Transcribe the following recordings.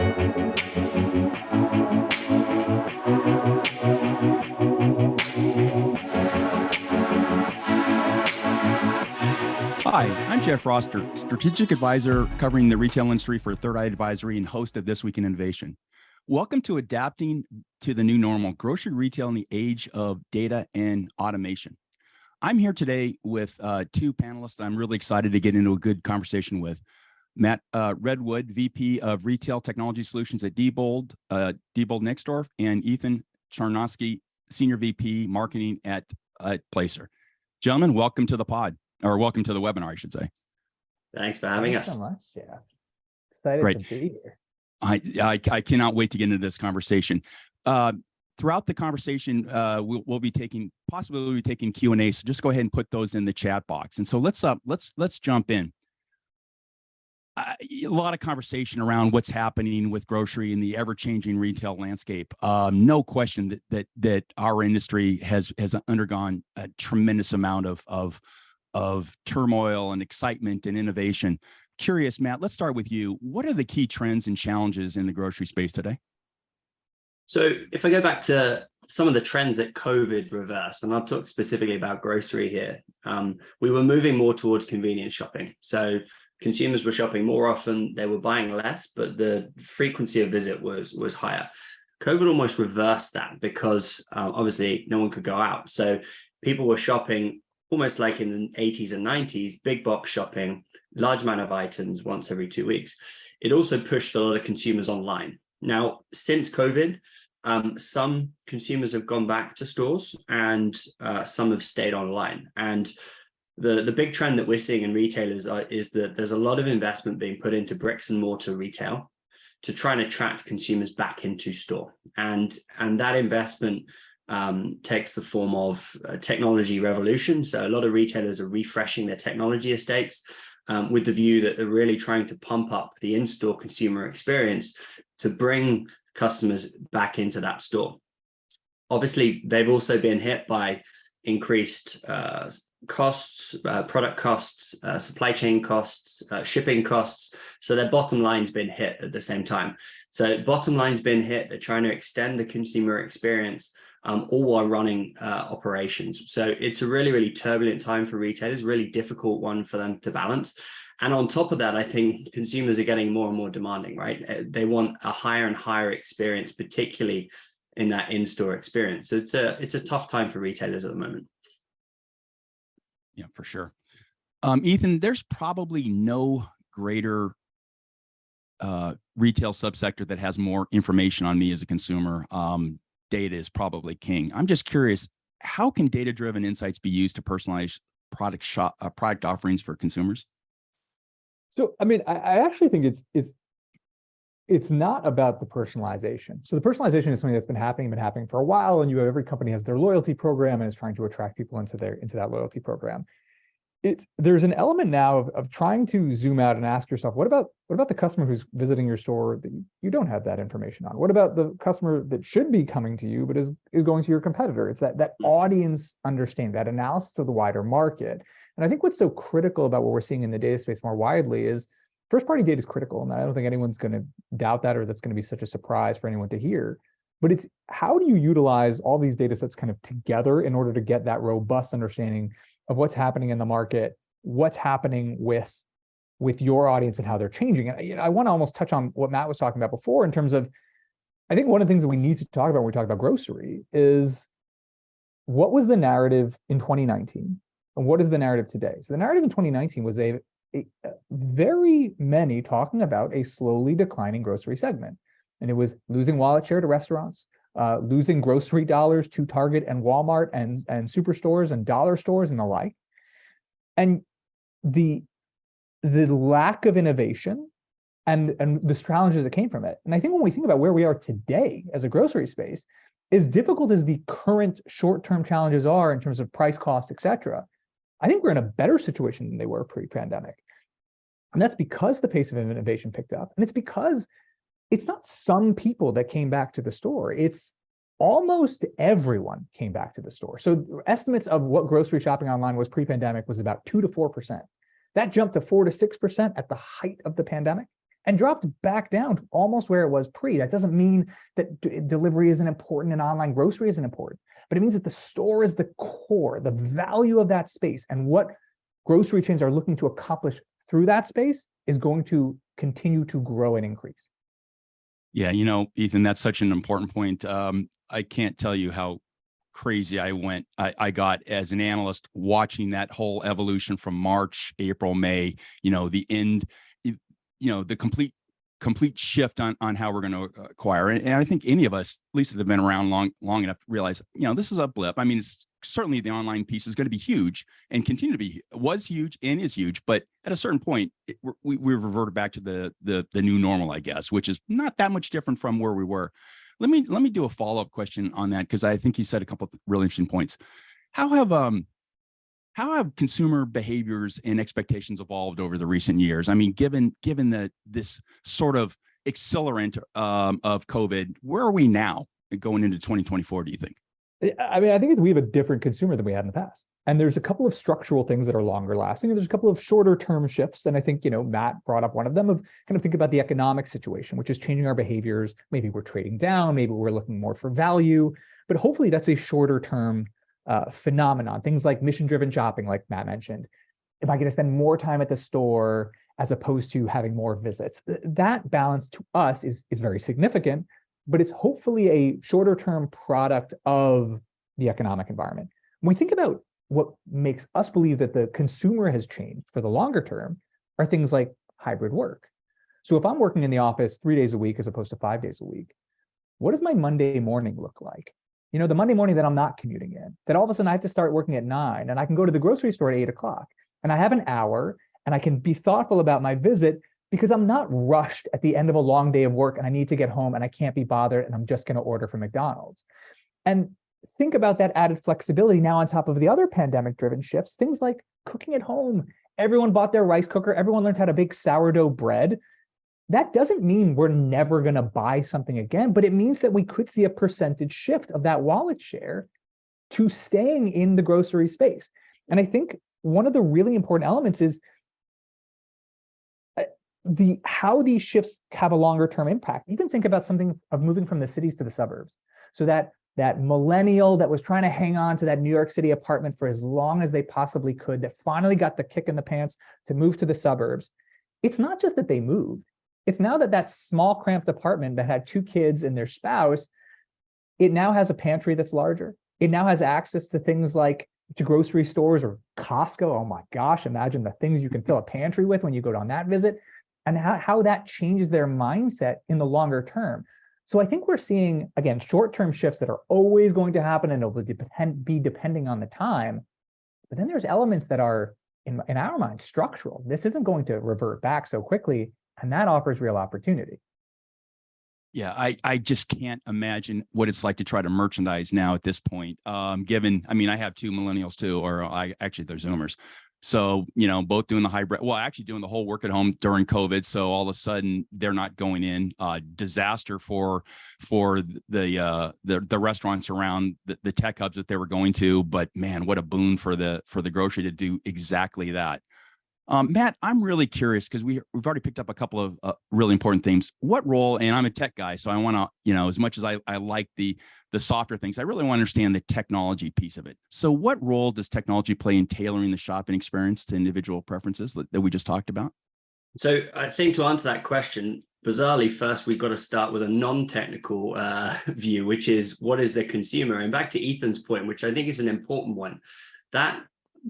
Hi, I'm Jeff Roster, strategic advisor covering the retail industry for Third Eye Advisory and host of This Week in Innovation. Welcome to Adapting to the New Normal, Grocery Retail in the Age of Data and Automation. I'm here today with two panelists I'm really excited to get into a good conversation with. Matt Redwood, VP of Retail Technology Solutions at Diebold Nixdorf, and Ethan Charnosky, Senior VP Marketing at Placer. Gentlemen, welcome to the pod, or welcome to the webinar, I should say. Thanks for having us. Thanks so much, Jeff. Excited Great. to be here. I cannot wait to get into this conversation. Throughout the conversation, we'll be taking Q&A. So just go ahead and put those in the chat box. And so let's jump in. A lot of conversation around what's happening with grocery and the ever-changing retail landscape. No question that our industry has undergone a tremendous amount of turmoil and excitement and innovation. Curious, Matt, let's start with you. What are the key trends and challenges in the grocery space today? So if I go back to some of the trends that COVID reversed, and I'll talk specifically about grocery here, we were moving more towards convenience shopping. So consumers were shopping more often, they were buying less, but the frequency of visit was higher. COVID almost reversed that because obviously no one could go out. So people were shopping almost like in the 80s and 90s, big box shopping, large amount of items once every 2 weeks. It also pushed a lot of consumers online. Now, since COVID, some consumers have gone back to stores and some have stayed online. And the big trend that we're seeing in retailers is that there's a lot of investment being put into bricks and mortar retail to try and attract consumers back into store. And that investment takes the form of technology revolution. So a lot of retailers are refreshing their technology estates with the view that they're really trying to pump up the in-store consumer experience to bring customers back into that store. Obviously, they've also been hit by increased costs, product costs, supply chain costs, shipping costs. So their bottom line's been hit at the same time. So bottom line's been hit. They're trying to extend the consumer experience all while running operations. So it's a really, really turbulent time for retailers, really difficult one for them to balance. And on top of that, I think consumers are getting more and more demanding, right? They want a higher and higher experience, particularly in that in-store experience. So it's a tough time for retailers at the moment. Yeah, for sure. Ethan, there's probably no greater retail subsector that has more information on me as a consumer. Data is probably king. I'm just curious, how can data-driven insights be used to personalize product offerings for consumers? So, I mean, I actually think it's not about the personalization. So the personalization is something that's been happening for a while, and you have every company has their loyalty program and is trying to attract people into that loyalty program. There's an element now of trying to zoom out and ask yourself, what about the customer who's visiting your store that you don't have that information on? What about the customer that should be coming to you but is going to your competitor? It's that audience understanding, that analysis of the wider market. And I think what's so critical about what we're seeing in the data space more widely is first-party data is critical, and I don't think anyone's going to doubt that, or that's going to be such a surprise for anyone to hear. But it's how do you utilize all these data sets kind of together in order to get that robust understanding of what's happening in the market, what's happening with your audience and how they're changing. And I want to almost touch on what Matt was talking about before in terms of, I think one of the things that we need to talk about when we talk about grocery is what was the narrative in 2019 and what is the narrative today? So the narrative in 2019 was a very many talking about a slowly declining grocery segment. And it was losing wallet share to restaurants, losing grocery dollars to Target and Walmart and superstores and dollar stores and the like. And the lack of innovation and the challenges that came from it. And I think when we think about where we are today as a grocery space, as difficult as the current short-term challenges are in terms of price, cost, et cetera, I think we're in a better situation than they were pre-pandemic. And that's because the pace of innovation picked up. And it's because it's not some people that came back to the store. It's almost everyone came back to the store. So estimates of what grocery shopping online was pre-pandemic was about 2 to 4%. That jumped to 4 to 6% at the height of the pandemic. and dropped back down to almost where it was pre. That doesn't mean that delivery isn't important and online grocery isn't important, but it means that the store is the core, the value of that space, and what grocery chains are looking to accomplish through that space is going to continue to grow and increase. Yeah, Ethan, that's such an important point. I can't tell you how crazy I got as an analyst watching that whole evolution from March, April, May, the end, the complete shift on how we're going to acquire. And I think any of us, at least that have been around long enough, realize, this is a blip. I mean, it's certainly the online piece is going to be huge and continue to be, was huge and is huge. But at a certain point, we reverted back to the new normal, I guess, which is not that much different from where we were. Let me do a follow-up question on that, because I think you said a couple of really interesting points. How have consumer behaviors and expectations evolved over the recent years? I mean, given this sort of accelerant of COVID, where are we now going into 2024, do you think? I mean, I think we have a different consumer than we had in the past. And there's a couple of structural things that are longer lasting, and there's a couple of shorter term shifts. And I think, Matt brought up one of them, of kind of think about the economic situation, which is changing our behaviors. Maybe we're trading down, maybe we're looking more for value, but hopefully that's a shorter term phenomenon. Things like mission-driven shopping, like Matt mentioned. Am I going to spend more time at the store as opposed to having more visits? That balance to us is very significant, but it's hopefully a shorter term product of the economic environment. When we think about what makes us believe that the consumer has changed for the longer term are things like hybrid work. So if I'm working in the office 3 days a week as opposed to 5 days a week, what does my Monday morning look like? The Monday morning that I'm not commuting in, that all of a sudden I have to start working at 9 and I can go to the grocery store at 8 o'clock and I have an hour and I can be thoughtful about my visit because I'm not rushed at the end of a long day of work and I need to get home and I can't be bothered and I'm just going to order from McDonald's. And think about that added flexibility now on top of the other pandemic-driven shifts, things like cooking at home. Everyone bought their rice cooker. Everyone learned how to bake sourdough bread. That doesn't mean we're never going to buy something again, but it means that we could see a percentage shift of that wallet share to staying in the grocery space. And I think one of the really important elements is how these shifts have a longer term impact. You can think about something of moving from the cities to the suburbs. So that millennial that was trying to hang on to that New York City apartment for as long as they possibly could, that finally got the kick in the pants to move to the suburbs. It's not just that they moved. It's now that small cramped apartment that had 2 kids and their spouse, it now has a pantry that's larger. It now has access to things like to grocery stores or Costco. Oh my gosh, imagine the things you can fill a pantry with when you go on that visit, and how that changes their mindset in the longer term. So I think we're seeing, again, short-term shifts that are always going to happen and it will be depending on the time. But then there's elements that are, in our mind, structural. This isn't going to revert back so quickly, and that offers real opportunity. Yeah, I just can't imagine what it's like to try to merchandise now at this point. Given, I mean, I have 2 millennials too, or they're Zoomers. So, both doing the hybrid, well, actually doing the whole work at home during COVID. So all of a sudden they're not going in. Disaster for the restaurants around the tech hubs that they were going to. But man, what a boon for the grocery to do exactly that. Matt, I'm really curious because we've already picked up a couple of really important things. What role, and I'm a tech guy, so I want to, as much as I like the softer things, I really want to understand the technology piece of it. So what role does technology play in tailoring the shopping experience to individual preferences that we just talked about? So I think to answer that question, bizarrely, first, we've got to start with a non-technical view, which is what is the consumer? And back to Ethan's point, which I think is an important one, that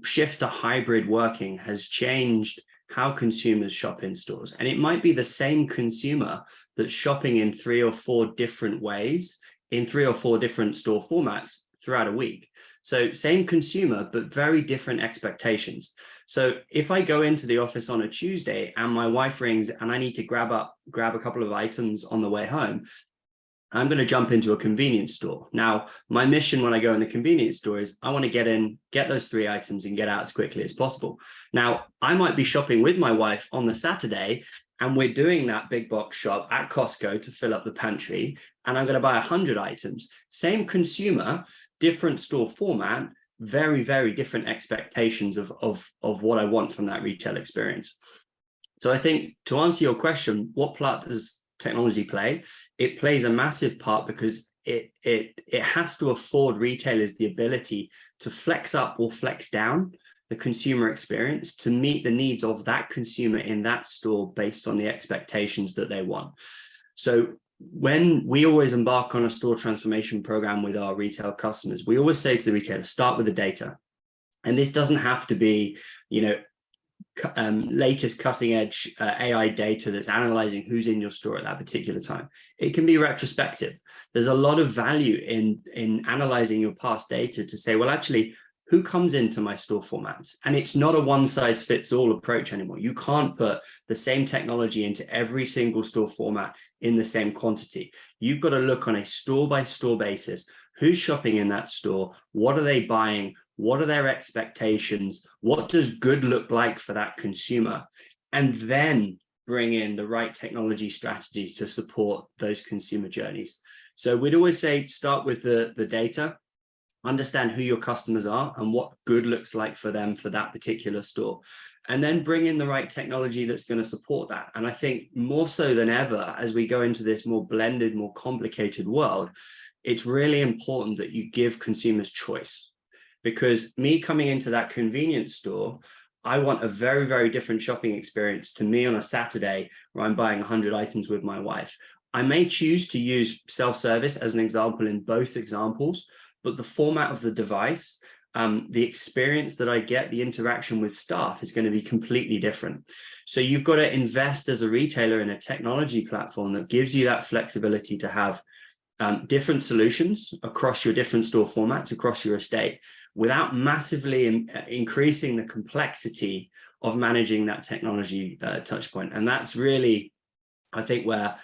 shift to hybrid working has changed how consumers shop in stores. And it might be the same consumer that's shopping in 3 or 4 different ways, in 3 or 4 different store formats throughout a week. So same consumer, but very different expectations. So if I go into the office on a Tuesday and my wife rings and I need to grab a couple of items on the way home, I'm going to jump into a convenience store. Now, my mission when I go in the convenience store is I want to get in, get those 3 items and get out as quickly as possible. Now, I might be shopping with my wife on the Saturday and we're doing that big box shop at Costco to fill up the pantry, and I'm going to buy 100 items. Same consumer, different store format, very, very different expectations of what I want from that retail experience. So I think to answer your question, what part does technology play? It plays a massive part because it has to afford retailers the ability to flex up or flex down the consumer experience to meet the needs of that consumer in that store based on the expectations that they want. So when we always embark on a store transformation program with our retail customers, we always say to the retailer, start with the data. And this doesn't have to be, latest cutting edge AI data that's analyzing who's in your store at that particular time. It can be retrospective. There's a lot of value in analyzing your past data to say, well, actually, who comes into my store formats? And it's not a one size fits all approach anymore. You can't put the same technology into every single store format in the same quantity. You've got to look on a store by store basis. Who's shopping in that store? What are they buying? What are their expectations? What does good look like for that consumer? And then bring in the right technology strategy to support those consumer journeys. So we'd always say, start with the data, understand who your customers are and what good looks like for them for that particular store, and then bring in the right technology that's going to support that. And I think more so than ever, as we go into this more blended, more complicated world, it's really important that you give consumers choice. Because me coming into that convenience store, I want a very, very different shopping experience to me on a Saturday where I'm buying 100 items with my wife. I may choose to use self-service as an example in both examples, but the format of the device, the experience that I get, the interaction with staff is going to be completely different. So you've got to invest as a retailer in a technology platform that gives you that flexibility to have different solutions across your different store formats, across your estate, without massively increasing the complexity of managing that technology touch point. And that's really, I think, where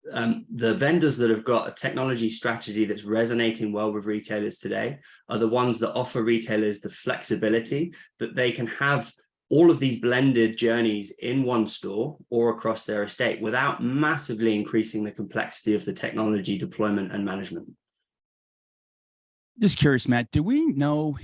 the vendors that have got a technology strategy that's resonating well with retailers today are the ones that offer retailers the flexibility that they can have all of these blended journeys in one store or across their estate without massively increasing the complexity of the technology deployment and management. Just curious, Matt, do we know,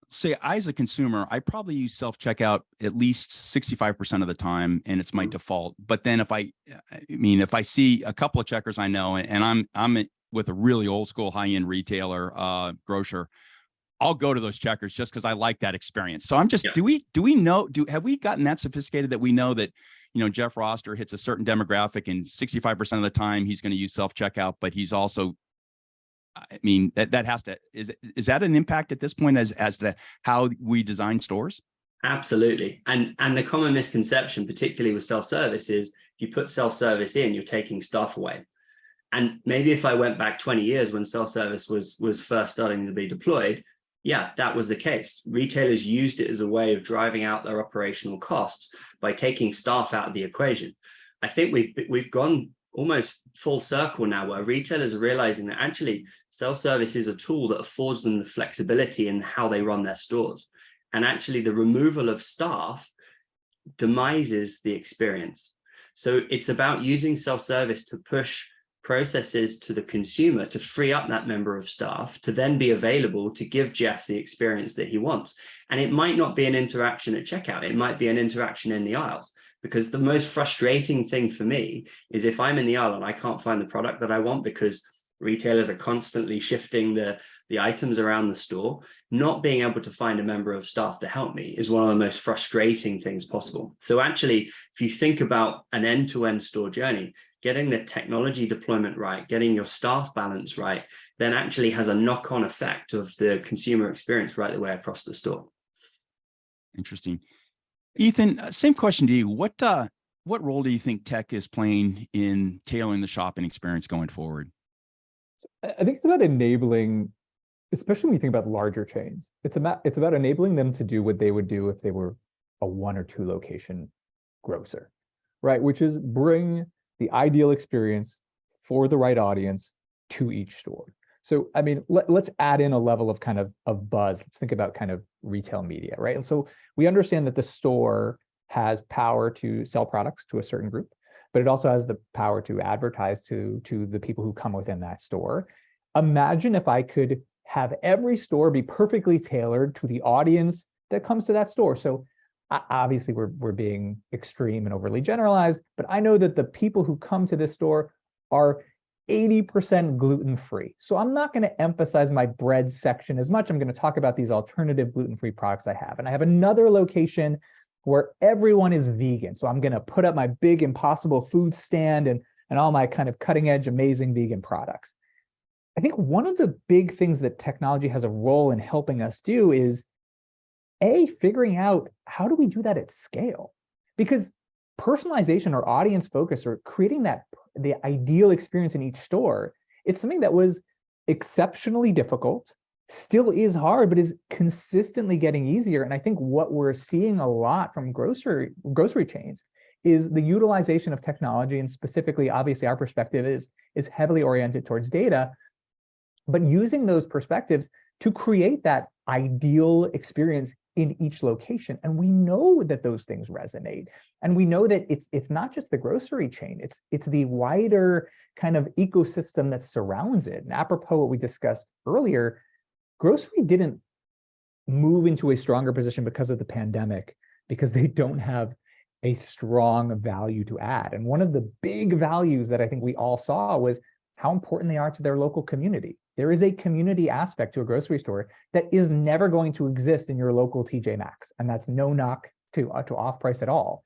say I, as a consumer, I probably use self-checkout at least 65% of the time, and it's my default. But then if I see a couple of checkers I know, and I'm with a really old school high-end retailer, grocer, I'll go to those checkers just because I like that experience. So I'm just, have we gotten that sophisticated that we know that, Jeff Roster hits a certain demographic and 65% of the time he's going to use self-checkout, but he's also, that has to, is that an impact at this point as to how we design stores? Absolutely. And the common misconception, particularly with self-service, is if you put self-service in, you're taking staff away. And maybe if I went back 20 years when self-service was first starting to be deployed, yeah, that was the case. Retailers used it as a way of driving out their operational costs by taking staff out of the equation. I think we've gone almost full circle now, where retailers are realizing that actually self-service is a tool that affords them the flexibility in how they run their stores. And actually the removal of staff demises the experience. So it's about using self-service to push processes to the consumer to free up that member of staff to then be available to give Jeff the experience that he wants. And it might not be an interaction at checkout. It might be an interaction in the aisles. Because the most frustrating thing for me is if I'm in the aisle and I can't find the product that I want because retailers are constantly shifting the items around the store, not being able to find a member of staff to help me is one of the most frustrating things possible. So actually, if you think about an end-to-end store journey, getting the technology deployment right, getting your staff balance right, then actually has a knock-on effect of the consumer experience right the way across the store. Interesting. Ethan, same question to you. What role do you think tech is playing in tailoring the shopping experience going forward? I think it's about enabling, especially when you think about larger chains, it's about enabling them to do what they would do if they were a 1 or 2 location grocer, right? Which is bring the ideal experience for the right audience to each store. So, let's add in a level of kind of buzz. Let's think about kind of retail media, right? And so we understand that the store has power to sell products to a certain group, but it also has the power to advertise to the people who come within that store. Imagine if I could have every store be perfectly tailored to the audience that comes to that store. So obviously we're being extreme and overly generalized, but I know that the people who come to this store are 80% gluten-free. So I'm not going to emphasize my bread section as much. I'm going to talk about these alternative gluten-free products I have. And I have another location where everyone is vegan. So I'm going to put up my big Impossible food stand and all my kind of cutting edge, amazing vegan products. I think one of the big things that technology has a role in helping us do is figuring out how do we do that at scale? Because personalization or audience focus or creating the ideal experience in each store, it's something that was exceptionally difficult, still is hard, but is consistently getting easier. And I think what we're seeing a lot from grocery chains is the utilization of technology, and specifically, obviously, our perspective is heavily oriented towards data, but using those perspectives to create that ideal experience in each location. And we know that those things resonate. And we know that it's not just the grocery chain, it's the wider kind of ecosystem that surrounds it. And apropos what we discussed earlier, grocery didn't move into a stronger position because of the pandemic, because they don't have a strong value to add. And one of the big values that I think we all saw was how important they are to their local community. There is a community aspect to a grocery store that is never going to exist in your local TJ Maxx. And that's no knock to off-price at all.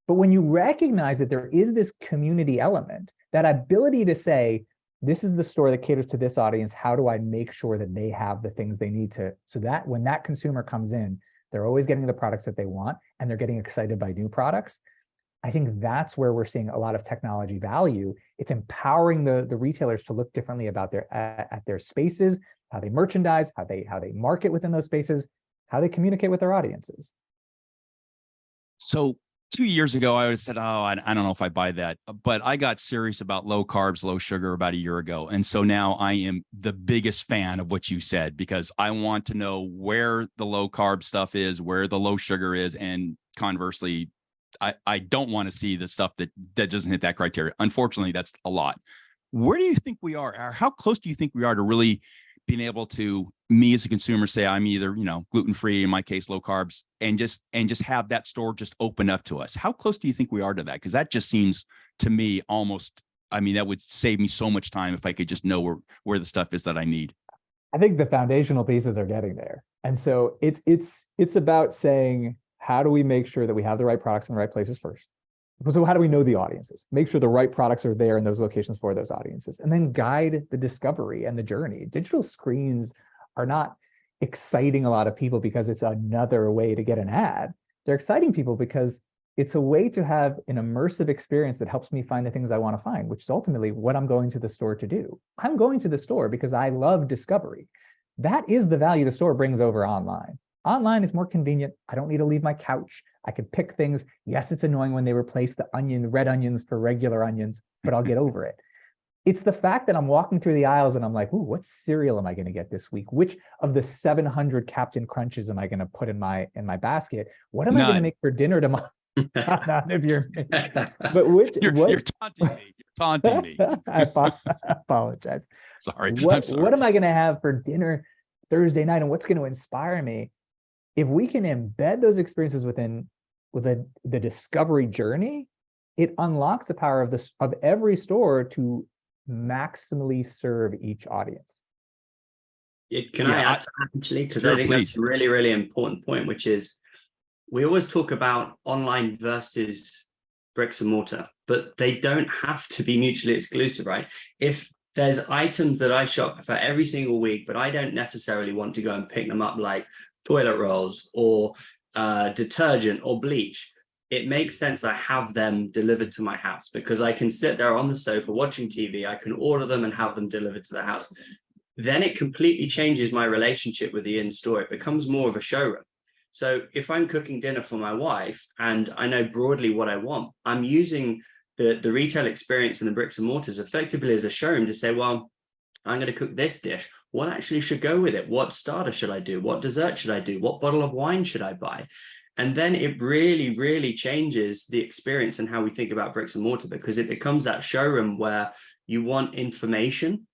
But when you recognize that there is this community element, that ability to say, this is the store that caters to this audience, how do I make sure that they have the things they need to, so that when that consumer comes in, they're always getting the products that they want and they're getting excited by new products. I think that's where we're seeing a lot of technology value. It's empowering the retailers to look differently about their spaces, how they merchandise, how they market within those spaces, how they communicate with their audiences. So 2 years ago, I would have said, oh, I don't know if I buy that, but I got serious about low carbs, low sugar about a year ago. And so now I am the biggest fan of what you said, because I want to know where the low carb stuff is, where the low sugar is. And conversely, I don't want to see the stuff that doesn't hit that criteria. Unfortunately, that's a lot. Where do you think we are? Or how close do you think we are to really being able to, me as a consumer, say I'm either, gluten-free, in my case, low carbs, and just have that store just open up to us? How close do you think we are to that? Because that just seems to me almost, that would save me so much time if I could just know where the stuff is that I need. I think the foundational pieces are getting there. And so it's about saying, how do we make sure that we have the right products in the right places first? So how do we know the audiences? Make sure the right products are there in those locations for those audiences, and then guide the discovery and the journey. Digital screens are not exciting a lot of people because it's another way to get an ad. They're exciting people because it's a way to have an immersive experience that helps me find the things I want to find, which is ultimately what I'm going to the store to do. I'm going to the store because I love discovery. That is the value the store brings over online. Online is more convenient. I don't need to leave my couch. I can pick things. Yes, it's annoying when they replace the red onions for regular onions, but I'll get over it. It's the fact that I'm walking through the aisles and I'm like, ooh, what cereal am I going to get this week? Which of the 700 Captain Crunches am I going to put in my basket? What am I going to make for dinner tomorrow? Not if you're, but you're taunting me. You're taunting me. I apologize. Sorry. I'm sorry. What am I going to have for dinner Thursday night, and what's going to inspire me? If we can embed those experiences within the discovery journey, it unlocks the power of every store to maximally serve each audience. Can I add to that, actually? Because sure, I think please. that's a really, really important point, which is we always talk about online versus bricks and mortar, but they don't have to be mutually exclusive, right? If there's items that I shop for every single week, but I don't necessarily want to go and pick them up, like toilet rolls or detergent or bleach, it makes sense I have them delivered to my house, because I can sit there on the sofa watching TV, I can order them and have them delivered to the house. Then it completely changes my relationship with the in-store. It becomes more of a showroom. So if I'm cooking dinner for my wife and I know broadly what I want, I'm using the retail experience in the bricks and mortars effectively as a showroom to say, well, I'm going to cook this dish. What actually should go with it? What starter should I do? What dessert should I do? What bottle of wine should I buy? And then it really, really changes the experience and how we think about bricks and mortar, because it becomes that showroom where you want information,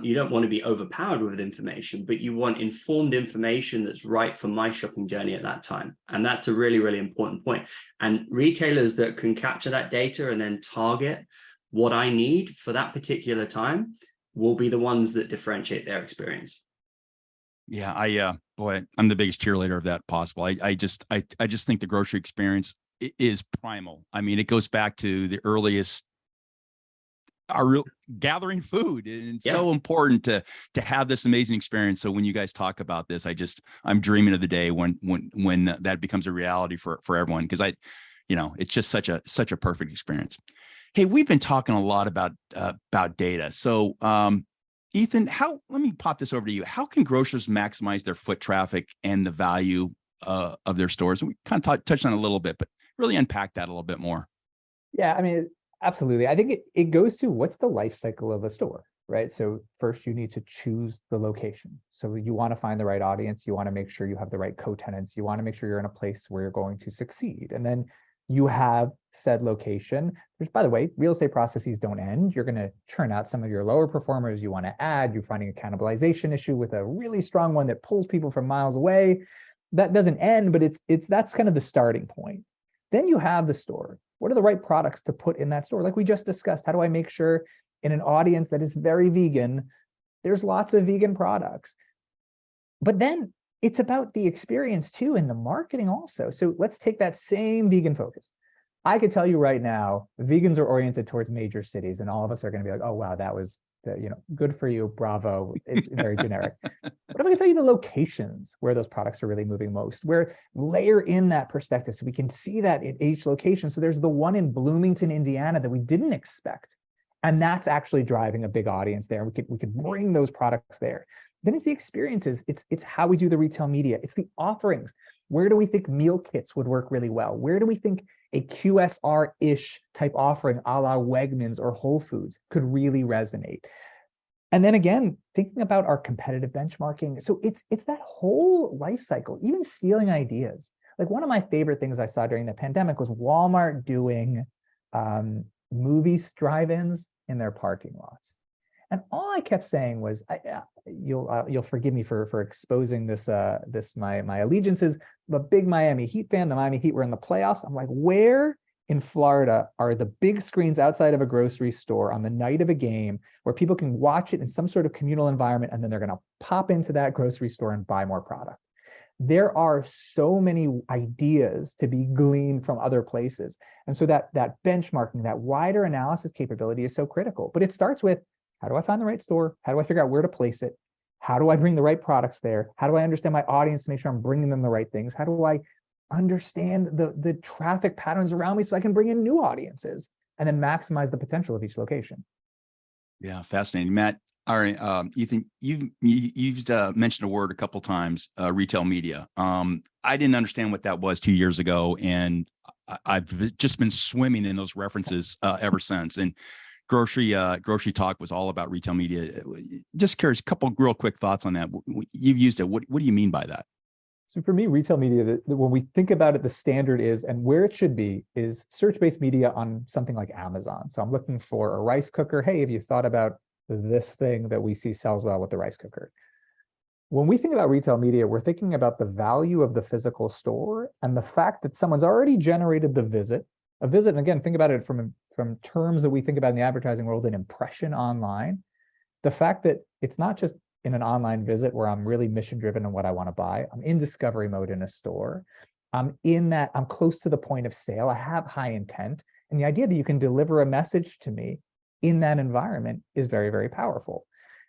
You don't want to be overpowered with information, but you want informed information that's right for my shopping journey at that time. And that's a really, really important point. And retailers that can capture that data and then target what I need for that particular time will be the ones that differentiate their experience. Yeah, boy, I'm the biggest cheerleader of that possible. I just think the grocery experience is primal. I mean, it goes back to the earliest, our real gathering food, and it's so important to have this amazing experience. So when you guys talk about this, I'm dreaming of the day when that becomes a reality for everyone, because it's just such a perfect experience. Hey, we've been talking a lot about data. So Ethan, let me pop this over to you. How can grocers maximize their foot traffic and the value of their stores? And we kind of touched on it a little bit, but really unpack that a little bit more. Yeah, I mean, absolutely. I think it goes to what's the life cycle of a store, right? So first you need to choose the location. So you want to find the right audience. You want to make sure you have the right co-tenants. You want to make sure you're in a place where you're going to succeed. And then you have said location, which, by the way, real estate processes don't end. You're going to churn out some of your lower performers you want to add. You're finding a cannibalization issue with a really strong one that pulls people from miles away. That doesn't end, but that's kind of the starting point. Then you have the store. What are the right products to put in that store? Like we just discussed, how do I make sure in an audience that is very vegan, there's lots of vegan products? But then it's about the experience too, and the marketing also. So let's take that same vegan focus. I could tell you right now, vegans are oriented towards major cities, and all of us are going to be like, oh, wow, that was, good for you, bravo. It's very generic. But if I can tell you the locations where those products are really moving most, where layer in that perspective so we can see that in each location. So there's the one in Bloomington, Indiana that we didn't expect. And that's actually driving a big audience there. We could bring those products there. Then it's the experiences. It's how we do the retail media. It's the offerings. Where do we think meal kits would work really well? Where do we think a QSR-ish type offering a la Wegmans or Whole Foods could really resonate? And then again, thinking about our competitive benchmarking. So it's that whole life cycle, even stealing ideas. Like one of my favorite things I saw during the pandemic was Walmart doing movie drive-ins in their parking lots. And all I kept saying was, you'll forgive me for exposing this my allegiances. I'm a big Miami Heat fan. The Miami Heat were in the playoffs. I'm like, where in Florida are the big screens outside of a grocery store on the night of a game where people can watch it in some sort of communal environment, and then they're going to pop into that grocery store and buy more product? There are so many ideas to be gleaned from other places. And so that benchmarking, that wider analysis capability is so critical. But it starts with, how do I find the right store? How do I figure out where to place it? How do I bring the right products there? How do I understand my audience to make sure I'm bringing them the right things? How do I understand the traffic patterns around me so I can bring in new audiences and then maximize the potential of each location? Yeah, fascinating. Matt, all right, Ethan, you've mentioned a word a couple times, retail media. I didn't understand what that was 2 years ago, and I've just been swimming in those references ever since. And Grocery Talk was all about retail media. Just curious, a couple real quick thoughts on that. You've used it. What do you mean by that? So for me, retail media, when we think about it, the standard is, and where it should be, is search-based media on something like Amazon. So I'm looking for a rice cooker. Hey, have you thought about this thing that we see sells well with the rice cooker? When we think about retail media, we're thinking about the value of the physical store and the fact that someone's already generated the visit. A visit, and again, think about it from terms that we think about in the advertising world, an impression online. The fact that it's not just in an online visit where I'm really mission driven in what I want to buy. I'm in discovery mode in a store. I'm close to the point of sale. I have high intent. And the idea that you can deliver a message to me in that environment is very, very powerful.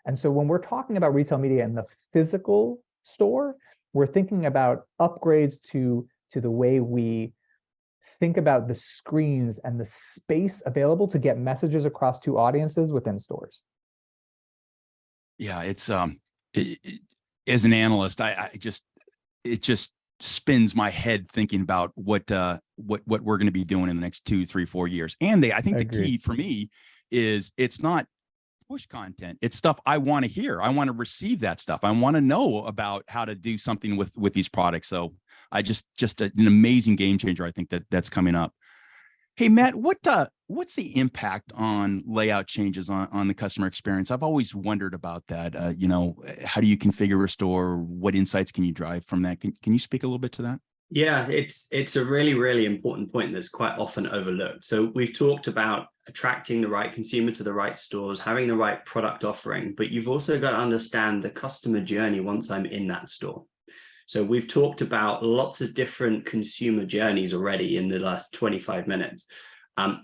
And so when we're talking about retail media in the physical store, we're thinking about upgrades to the way we think about the screens and the space available to get messages across to audiences within stores. Yeah, it's as an analyst, it just spins my head thinking about what we're going to be doing in the next 2, 3, 4 years. And I think the key for me is it's not push content. It's stuff I want to hear. I want to receive that stuff. I want to know about how to do something with these products. So I just an amazing game changer. I think that's coming up. Hey, Matt, what what's the impact on layout changes on the customer experience? I've always wondered about that. How do you configure a store? What insights can you drive from that? Can you speak a little bit to that? Yeah, it's a really, really important point that's quite often overlooked. So we've talked about attracting the right consumer to the right stores, having the right product offering, but you've also got to understand the customer journey once I'm in that store. So we've talked about lots of different consumer journeys already in the last 25 minutes.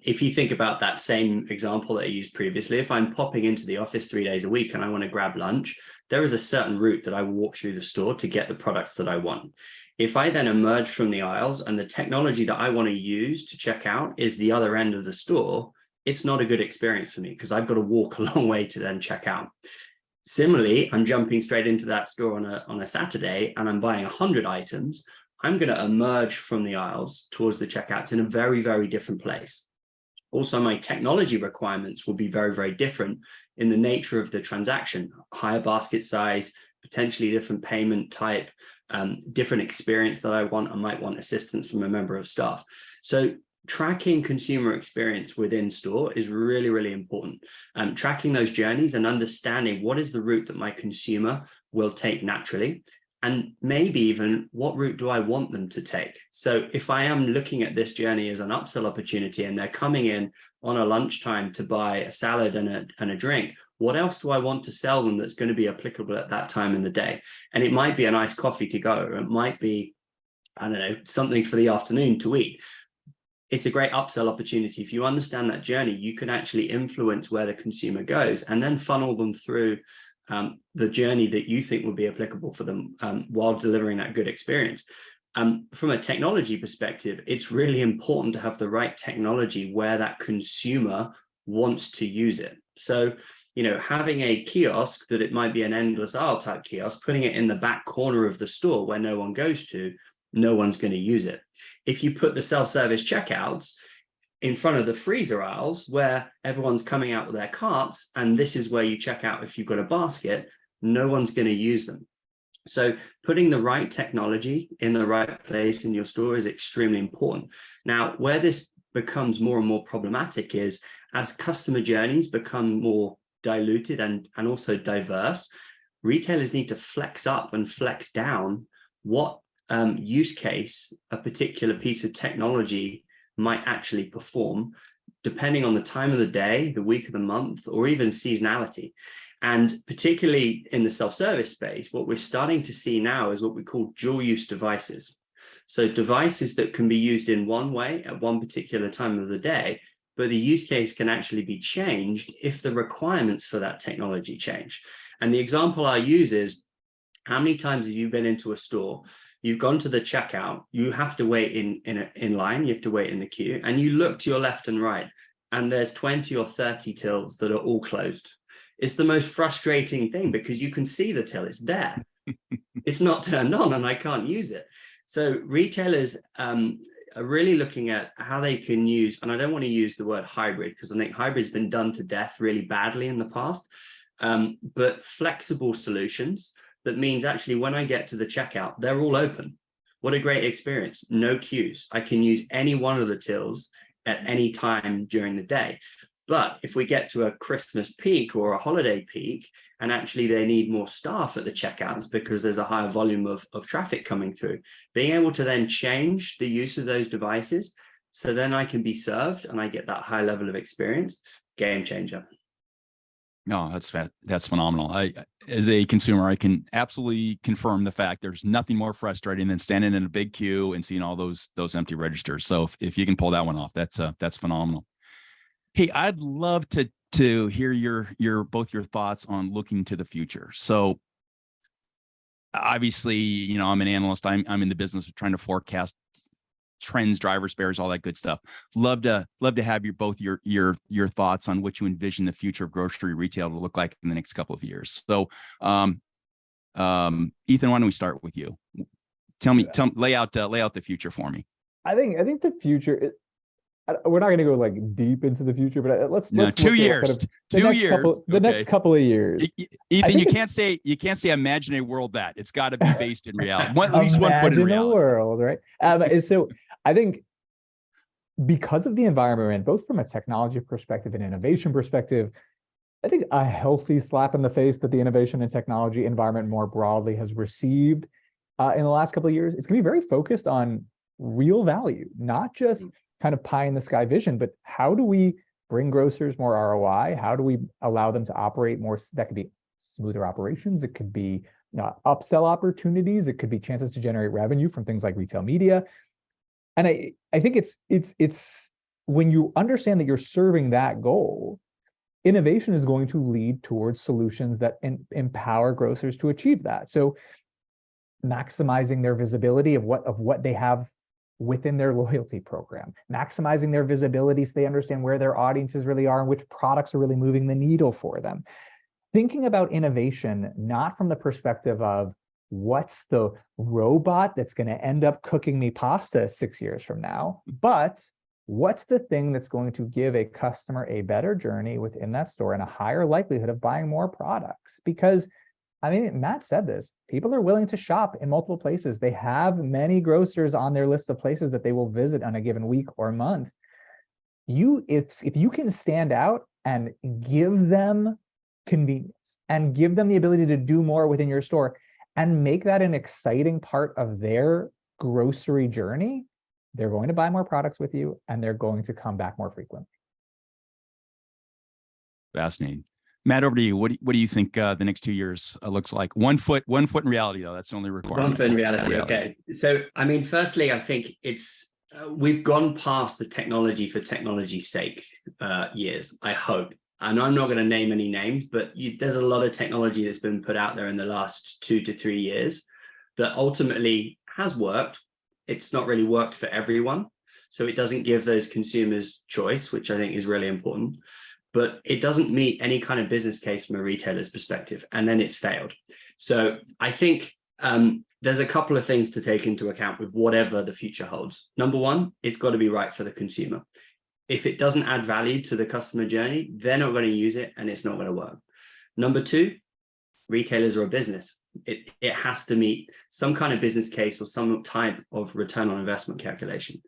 If you think about that same example that I used previously, if I'm popping into the office 3 days a week and I want to grab lunch, there is a certain route that I will walk through the store to get the products that I want. If I then emerge from the aisles and the technology that I want to use to check out is the other end of the store, it's not a good experience for me because I've got to walk a long way to then check out. Similarly, I'm jumping straight into that store on a Saturday and I'm buying 100 items. I'm going to emerge from the aisles towards the checkouts in a very, very different place. Also, my technology requirements will be very, very different in the nature of the transaction, higher basket size, potentially different payment type, different experience that I want. I might want assistance from a member of staff. So tracking consumer experience within store is really, really important. Tracking those journeys and understanding what is the route that my consumer will take naturally, and maybe even what route do I want them to take. So if I am looking at this journey as an upsell opportunity and they're coming in on a lunchtime to buy a salad and a drink, what else do I want to sell them that's going to be applicable at that time in the day? And it might be a nice coffee to go, or it might be, I don't know, something for the afternoon to eat. It's a great upsell opportunity. If you understand that journey, you can actually influence where the consumer goes and then funnel them through the journey that you think will be applicable for them while delivering that good experience. From a technology perspective, it's really important to have the right technology where that consumer wants to use it. So, having a kiosk that it might be an endless aisle type kiosk, putting it in the back corner of the store where no one goes to, no one's going to use it. If you put the self-service checkouts in front of the freezer aisles where everyone's coming out with their carts, and this is where you check out if you've got a basket, no one's going to use them. So putting the right technology in the right place in your store is extremely important. Now, where this becomes more and more problematic is as customer journeys become more diluted and also diverse, retailers need to flex up and flex down what use case a particular piece of technology might actually perform, depending on the time of the day, the week of the month, or even seasonality. And particularly in the self-service space, what we're starting to see now is what we call dual use devices. So devices that can be used in one way at one particular time of the day, but the use case can actually be changed if the requirements for that technology change. And the example I use is, how many times have you been into a store? You've gone to the checkout, you have to wait in line, you have to wait in the queue, and you look to your left and right, and there's 20 or 30 tills that are all closed. It's the most frustrating thing because you can see the till, it's there. It's not turned on and I can't use it. So retailers are really looking at how they can use, and I don't want to use the word hybrid because I think hybrid's been done to death really badly in the past, but flexible solutions. That means actually when I get to the checkout, they're all open. What a great experience. No queues. I can use any one of the tills at any time during the day. But if we get to a Christmas peak or a holiday peak, and actually they need more staff at the checkouts because there's a higher volume of traffic coming through, being able to then change the use of those devices so then I can be served and I get that high level of experience, game changer. No, that's phenomenal. As a consumer, I can absolutely confirm the fact there's nothing more frustrating than standing in a big queue and seeing all those empty registers. So if you can pull that one off, that's phenomenal. Hey, I'd love to hear your both your thoughts on looking to the future. So obviously, I'm an analyst. I'm in the business of trying to forecast trends, driver spares, all that good stuff. Love to have both your thoughts on what you envision the future of grocery retail to look like in the next couple of years. So, Ethan, why don't we start with you? Lay out the future for me. I think the future. We're not going to go like deep into the future, but let's 2 years. The next couple of years. Ethan, you can't say imagine a world that it's got to be based in reality. At least 1 foot in reality. World, right? So I think because of the environment we're in, both from a technology perspective and innovation perspective, I think a healthy slap in the face that the innovation and technology environment more broadly has received in the last couple of years, it's going to be very focused on real value, not just kind of pie in the sky vision, but how do we bring grocers more ROI? How do we allow them to operate more? That could be smoother operations. It could be upsell opportunities. It could be chances to generate revenue from things like retail media. And I think it's when you understand that you're serving that goal, innovation is going to lead towards solutions that empower grocers to achieve that. So maximizing their visibility of what they have within their loyalty program, maximizing their visibility so they understand where their audiences really are and which products are really moving the needle for them. Thinking about innovation, not from the perspective of what's the robot that's going to end up cooking me pasta 6 years from now, but what's the thing that's going to give a customer a better journey within that store and a higher likelihood of buying more products? Because I mean, Matt said this, people are willing to shop in multiple places. They have many grocers on their list of places that they will visit on a given week or month. If you can stand out and give them convenience and give them the ability to do more within your store and make that an exciting part of their grocery journey, they're going to buy more products with you and they're going to come back more frequently. Fascinating. Matt, over to you. What do you think the next 2 years looks like? 1 foot in reality, though. That's the only requirement. 1 foot in reality. Okay. So, I mean, firstly, I think it's we've gone past the technology for technology's sake years, I hope. And I'm not going to name any names, but there's a lot of technology that's been put out there in the last 2 to 3 years that ultimately has worked. It's not really worked for everyone. So it doesn't give those consumers choice, which I think is really important. But it doesn't meet any kind of business case from a retailer's perspective, and then it's failed. So I think there's a couple of things to take into account with whatever the future holds. Number one, it's got to be right for the consumer. If it doesn't add value to the customer journey, they're not going to use it and it's not going to work. Number two, retailers are a business. It has to meet some kind of business case or some type of return on investment calculation.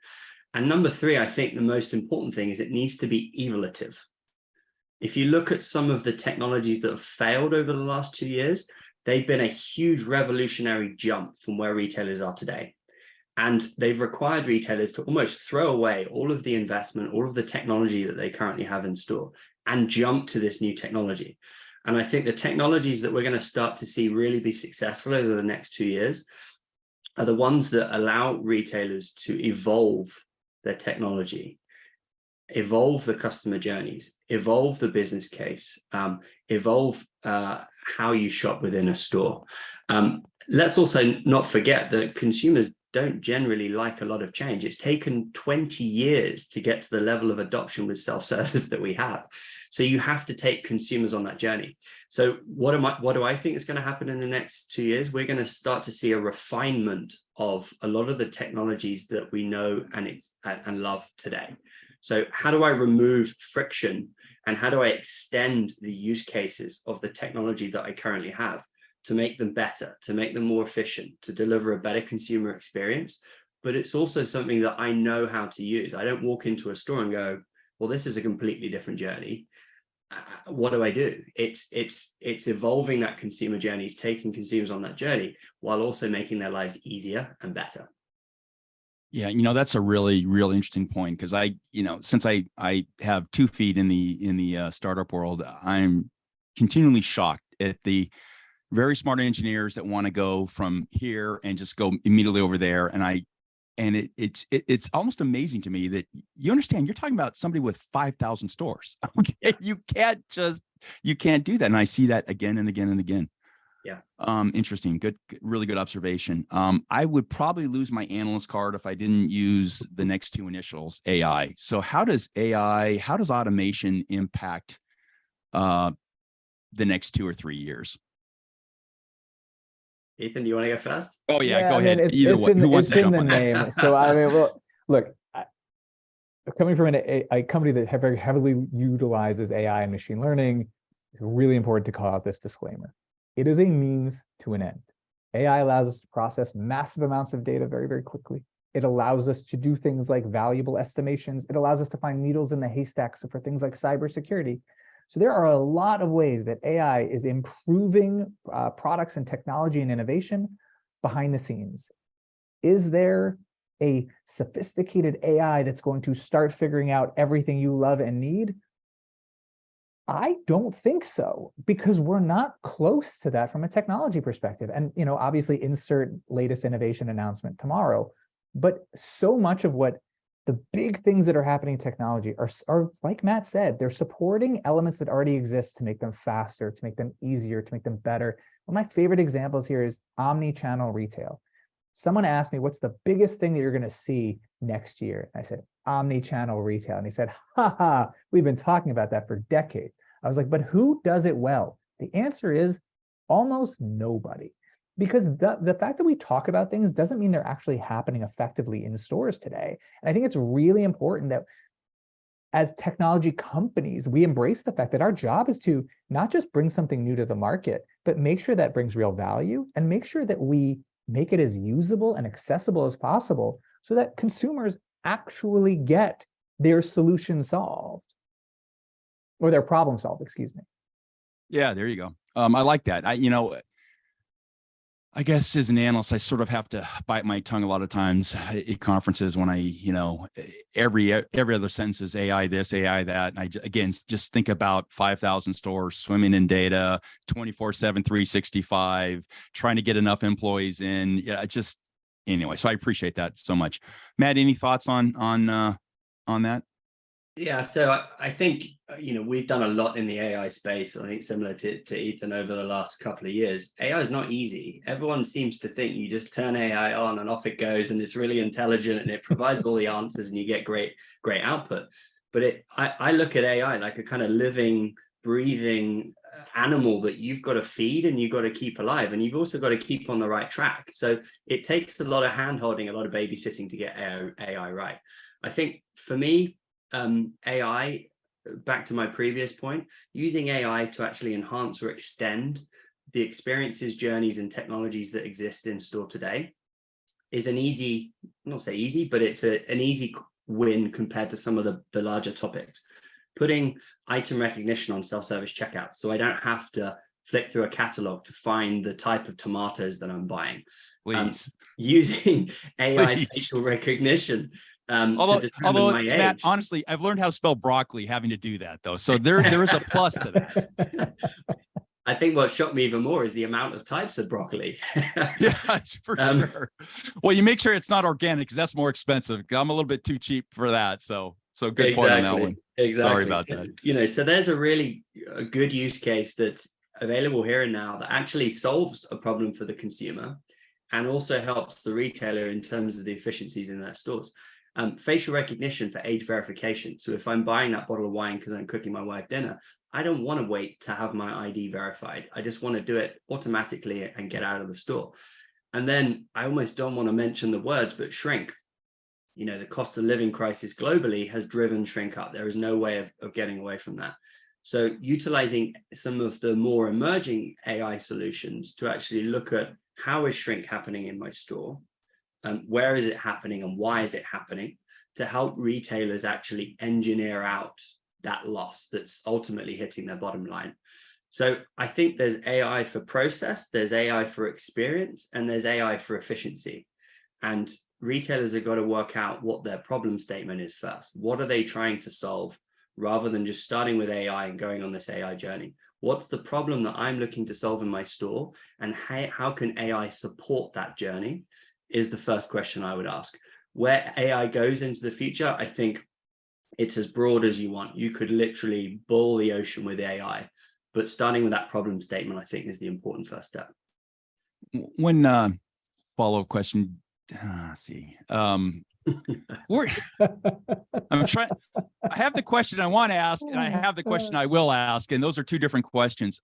And number three, I think the most important thing is it needs to be evolutive. If you look at some of the technologies that have failed over the last 2 years, they've been a huge revolutionary jump from where retailers are today. And they've required retailers to almost throw away all of the investment, all of the technology that they currently have in store and jump to this new technology. And I think the technologies that we're going to start to see really be successful over the next 2 years are the ones that allow retailers to evolve their technology, evolve the customer journeys, evolve the business case, evolve how you shop within a store. Let's also not forget that consumers don't generally like a lot of change. It's taken 20 years to get to the level of adoption with self-service that we have. So you have to take consumers on that journey. So what do I think is going to happen in the next 2 years? We're going to start to see a refinement of a lot of the technologies that we know and love today. So how do I remove friction and how do I extend the use cases of the technology that I currently have to make them better, to make them more efficient, to deliver a better consumer experience? But it's also something that I know how to use. I don't walk into a store and go, well, this is a completely different journey. What do I do? It's evolving that consumer journey, it's taking consumers on that journey while also making their lives easier and better. Yeah, that's a really interesting point because since I have 2 feet in the startup world, I'm continually shocked at the very smart engineers that want to go from here and just go immediately over there. And it's almost amazing to me that you understand you're talking about somebody with 5,000 stores. Okay, yeah. You can't do that. And I see that again and again and again. Yeah. Interesting. Good, really good observation. I would probably lose my analyst card if I didn't use the next 2 initials, AI. So how does automation impact the next 2 or 3 years? Ethan, do you want to go first? Oh yeah, go ahead. Either way, who wants to jump on? It's in the name. So I mean, well, look, coming from a company that very heavily utilizes AI and machine learning, it's really important to call out this disclaimer. It is a means to an end. AI allows us to process massive amounts of data very, very quickly. It allows us to do things like valuable estimations. It allows us to find needles in the haystack. So for things like cybersecurity. So there are a lot of ways that AI is improving products and technology and innovation behind the scenes. Is there a sophisticated AI that's going to start figuring out everything you love and need? I don't think so, because we're not close to that from a technology perspective. And, obviously insert latest innovation announcement tomorrow, but so much of what the big things that are happening in technology are, like Matt said, they're supporting elements that already exist to make them faster, to make them easier, to make them better. One of my favorite examples here is omni-channel retail. Someone asked me, what's the biggest thing that you're going to see next year? And I said, omni-channel retail. And he said, ha, we've been talking about that for decades. I was like, but who does it well? The answer is almost nobody. Because the fact that we talk about things doesn't mean they're actually happening effectively in stores today. And I think it's really important that as technology companies, we embrace the fact that our job is to not just bring something new to the market, but make sure that brings real value and make sure that we make it as usable and accessible as possible so that consumers actually get their solution solved or their problem solved, excuse me. Yeah, there you go. I like that. I guess as an analyst, I sort of have to bite my tongue a lot of times at conferences when every other sentence is AI this, AI that. And I, again, just think about 5,000 stores swimming in data, 24/7, 365, trying to get enough employees in. Yeah, anyway, so I appreciate that so much. Matt, any thoughts on that? Yeah, so I think, we've done a lot in the AI space. I think similar to Ethan over the last couple of years. AI is not easy. Everyone seems to think you just turn AI on and off it goes, and it's really intelligent and it provides all the answers and you get great output. But I look at AI like a kind of living, breathing animal that you've got to feed and you've got to keep alive, and you've also got to keep on the right track. So it takes a lot of hand-holding, a lot of babysitting to get AI right. I think for me, AI, back to my previous point, using AI to actually enhance or extend the experiences, journeys, and technologies that exist in store today is an easy, not say easy, but it's an easy win compared to some of the larger topics. Putting item recognition on self-service checkout, so I don't have to flick through a catalog to find the type of tomatoes that I'm buying. Please. Using AI facial recognition. Although Matt, honestly, I've learned how to spell broccoli having to do that, though. So there is a plus to that. I think what shocked me even more is the amount of types of broccoli. Yeah, for sure. Well, you make sure it's not organic because that's more expensive. I'm a little bit too cheap for that. So good point on that one. Exactly. Sorry about that. So there's a good use case that's available here and now that actually solves a problem for the consumer and also helps the retailer in terms of the efficiencies in their stores. Facial recognition for age verification. So if I'm buying that bottle of wine because I'm cooking my wife dinner, I don't want to wait to have my ID verified. I just want to do it automatically and get out of the store. And then I almost don't want to mention the words, but shrink. The cost of living crisis globally has driven shrink up. There is no way of getting away from that. So utilizing some of the more emerging AI solutions to actually look at how is shrink happening in my store, where is it happening and why is it happening, to help retailers actually engineer out that loss that's ultimately hitting their bottom line. So I think there's AI for process, there's AI for experience, and there's AI for efficiency. And retailers have got to work out what their problem statement is first. What are they trying to solve, rather than just starting with AI and going on this AI journey? What's the problem that I'm looking to solve in my store, and how can AI support that journey? Is the first question I would ask. Where AI goes into the future, I think it's as broad as you want. You could literally boil the ocean with AI, but starting with that problem statement, I think, is the important first step. One follow-up question. Let's see. I'm trying. I have the question I want to ask, and I have the question I will ask, and those are two different questions.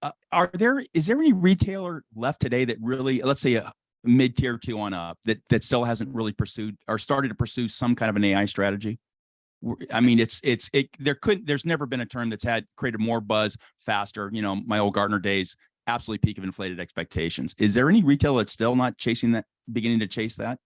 Is there any retailer left today that really, let's say a mid-tier 2 on up, that still hasn't really pursued or started to pursue some kind of an AI strategy? I mean, there's never been a term that's created more buzz faster. My old Gartner days, absolutely peak of inflated expectations. Is there any retailer that's still not chasing that, beginning to chase that?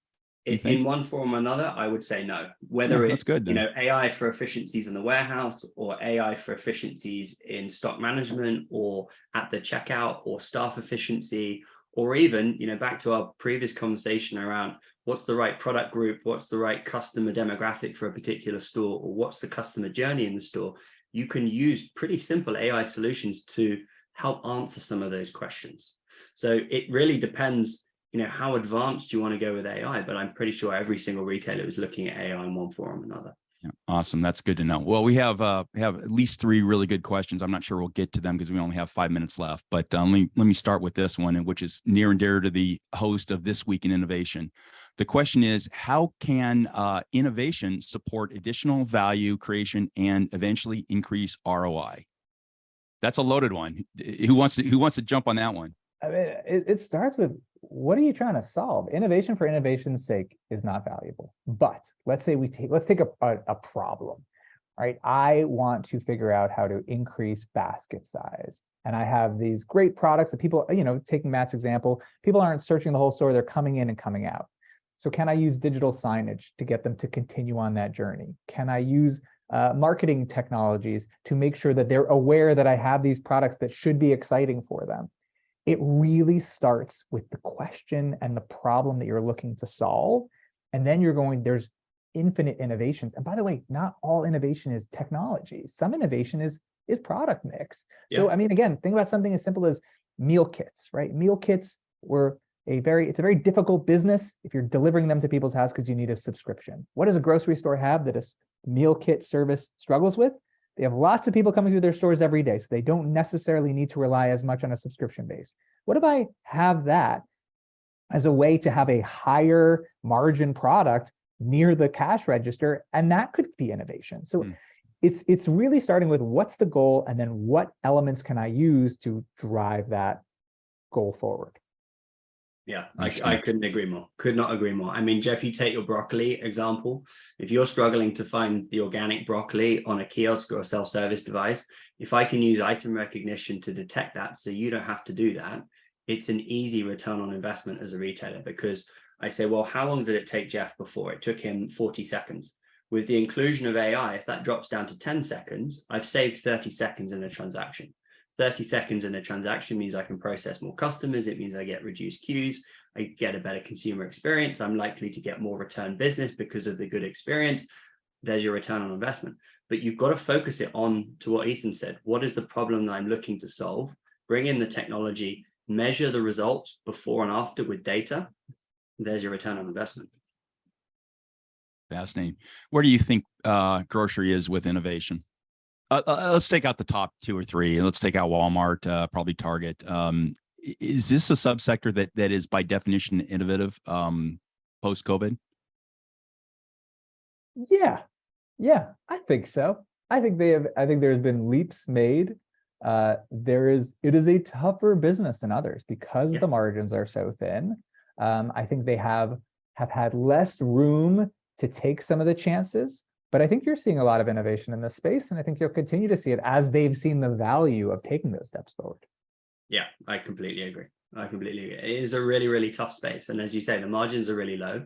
In one form or another, I would say no. Whether it's good, AI for efficiencies in the warehouse, or AI for efficiencies in stock management, or at the checkout, or staff efficiency, or even back to our previous conversation around what's the right product group, what's the right customer demographic for a particular store, or what's the customer journey in the store. You can use pretty simple AI solutions to help answer some of those questions. So it really depends how advanced you want to go with AI, but I'm pretty sure every single retailer is looking at AI in one form or another. Yeah, awesome. That's good to know. Well, we have at least 3 really good questions. I'm not sure we'll get to them because we only have 5 minutes left, but let me start with this one, which is near and dear to the host of This Week in Innovation. The question is, how can innovation support additional value creation and eventually increase ROI? That's a loaded one. Who wants to jump on that one? I mean, it starts with, what are you trying to solve? Innovation for innovation's sake is not valuable. But let's say let's take a problem, right? I want to figure out how to increase basket size. And I have these great products that people, taking Matt's example, people aren't searching the whole store, they're coming in and coming out. So can I use digital signage to get them to continue on that journey? Can I use marketing technologies to make sure that they're aware that I have these products that should be exciting for them? It really starts with the question and the problem that you're looking to solve. And then there's infinite innovations. And by the way, not all innovation is technology. Some innovation is product mix. Yeah. So, I mean, again, think about something as simple as meal kits, right? Meal kits it's a very difficult business if you're delivering them to people's house because you need a subscription. What does a grocery store have that a meal kit service struggles with? They have lots of people coming through their stores every day, so they don't necessarily need to rely as much on a subscription base. What if I have that as a way to have a higher margin product near the cash register? And that could be innovation. So it's really starting with what's the goal, and then what elements can I use to drive that goal forward? Yeah, I couldn't agree more. Could not agree more. I mean, Jeff, you take your broccoli example. If you're struggling to find the organic broccoli on a kiosk or a self-service device, if I can use item recognition to detect that so you don't have to do that, it's an easy return on investment as a retailer, because I say, well, how long did it take Jeff before? It took him 40 seconds. With the inclusion of AI, if that drops down to 10 seconds, I've saved 30 seconds in a transaction. 30 seconds in a transaction means I can process more customers. It means I get reduced queues. I get a better consumer experience. I'm likely to get more return business because of the good experience. There's your return on investment. But you've got to focus it on to what Ethan said. What is the problem that I'm looking to solve? Bring in the technology, measure the results before and after with data. There's your return on investment. Fascinating. Where do you think grocery is with innovation? Let's take out the top 2 or 3. Let's take out Walmart, probably Target. Is this a subsector that is by definition innovative post-COVID? Yeah, I think so. I think there's been leaps made. It is a tougher business than others because the margins are so thin. I think they have had less room to take some of the chances. But I think you're seeing a lot of innovation in this space, and I think you'll continue to see it as they've seen the value of taking those steps forward. Yeah, I completely agree. It is a really, really tough space. And as you say, the margins are really low.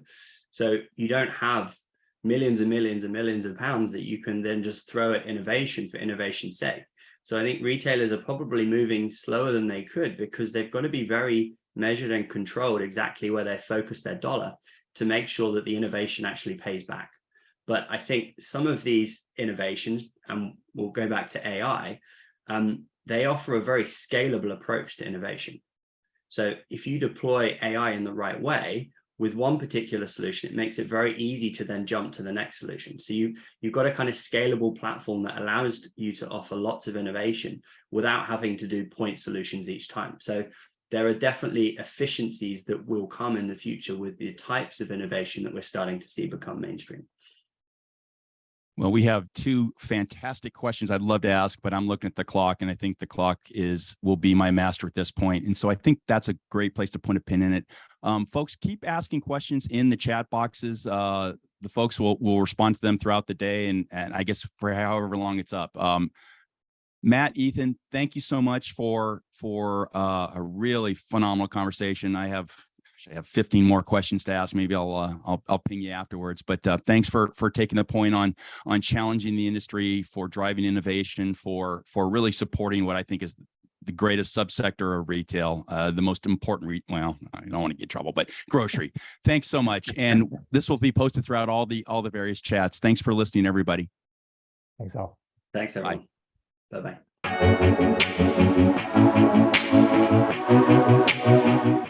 So you don't have millions and millions and millions of pounds that you can then just throw at innovation for innovation's sake. So I think retailers are probably moving slower than they could, because they've got to be very measured and controlled exactly where they focus their dollar to make sure that the innovation actually pays back. But I think some of these innovations, and we'll go back to AI, they offer a very scalable approach to innovation. So if you deploy AI in the right way with one particular solution, it makes it very easy to then jump to the next solution. So you've got a kind of scalable platform that allows you to offer lots of innovation without having to do point solutions each time. So there are definitely efficiencies that will come in the future with the types of innovation that we're starting to see become mainstream. Well, we have 2 fantastic questions I'd love to ask, but I'm looking at the clock, and I think the clock will be my master at this point. And so I think that's a great place to put a pin in it. Folks, keep asking questions in the chat boxes. The folks will respond to them throughout the day, and I guess for however long it's up. Matt, Ethan, thank you so much for a really phenomenal conversation. I have I have 15 more questions to ask. Maybe I'll ping you afterwards. But thanks for taking the point on challenging the industry, for driving innovation, for really supporting what I think is the greatest subsector of retail, the most important. Well, I don't want to get in trouble, but grocery. Thanks so much. And this will be posted throughout all the various chats. Thanks for listening, everybody. Thanks all. Thanks, everyone. Bye bye.